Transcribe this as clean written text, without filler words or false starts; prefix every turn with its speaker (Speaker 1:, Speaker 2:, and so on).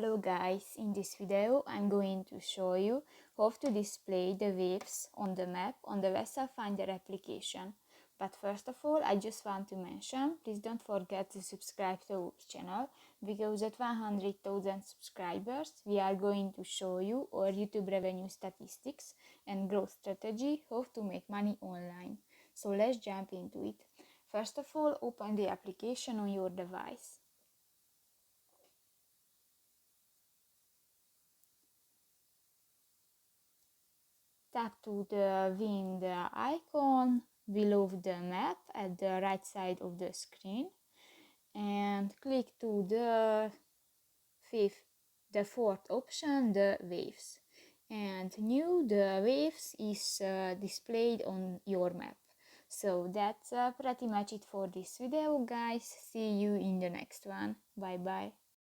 Speaker 1: Hello guys, in this video I'm going to show you how to display the waves on the map on the VesselFinder application. But first of all, I just want to mention, please don't forget to subscribe to our channel, because at 100,000 subscribers we are going to show you our YouTube revenue statistics and growth strategy, how to make money online. So let's jump into it. First of all, open the application on your device. Tap to the wind icon below the map at the right side of the screen and click to the fourth option, the waves. And new, the waves is displayed on your map. So that's pretty much it for this video, guys. See you in the next one. Bye bye.